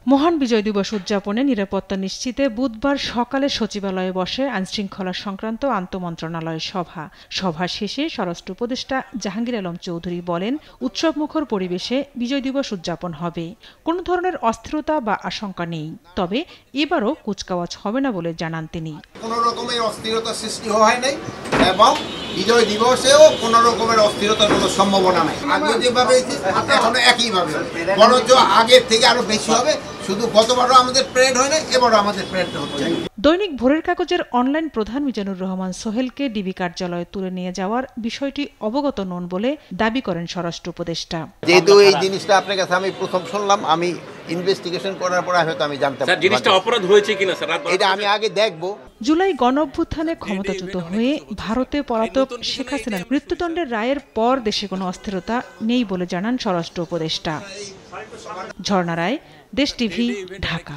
মহান বিজয় দিবস উদযাপনে নিরাপত্তা নিশ্চিতে বুধবার সকালে সচিবালয়ে বসে আইনশৃঙ্খলা সংক্রান্ত আন্তঃমন্ত্রণালয় সভা শেষে স্বরাষ্ট্র উপদেষ্টা জাহাঙ্গীর আলম চৌধুরী বলেন, উৎসবমুখর পরিবেশে বিজয় দিবস উদযাপন হবে, কোনো ধরনের অস্থিরতা বা আশঙ্কা নেই। তবে এবারও কুচকাওয়াজ হবে না বলে জানান তিনি। কোনো রকমের অস্থিরতা সৃষ্টি হয় নাই এবং বিজয় দিবসেও কোনো রকমের অস্থিরতার কোনো সম্ভাবনা নাই। আগে যেভাবে এখন একইভাবে, বরঞ্চ আগের থেকে আরো বেশি হবে। শুধু গতবারও আমাদের প্যারেড হয় না, এবারও আমাদের প্যারেড হচ্ছে। দৈনিক ভোরের কাগজের অনলাইন প্রধান মিজানুর রহমান সোহেলকে ডিবি কার্যালয়ে তুলে নিয়ে যাওয়ার বিষয়টি অবগত নন বলে দাবি করেন স্বরাষ্ট্র উপদেষ্টা। যেহেতু এই জিনিসটা আপনার কাছে আমি প্রথম শুনলাম, আমি ইনভেস্টিগেশন করার পর হয়তো আমি জানতে পারবো জিনিসটা অপরাধ হয়েছে কিনা স্যার, এটা আমি আগে দেখবো। জুলাই গণঅভ্যুত্থানে ক্ষমতাচ্যুত হয়ে ভারতে পলাতক শেখ হাসিনার মৃত্যুদণ্ডের রায়ের পর দেশে কোনো অস্থিরতা নেই বলে জানান স্বরাষ্ট্র উপদেষ্টা। ঝর্ণা রায়, দেশ টিভি, ঢাকা।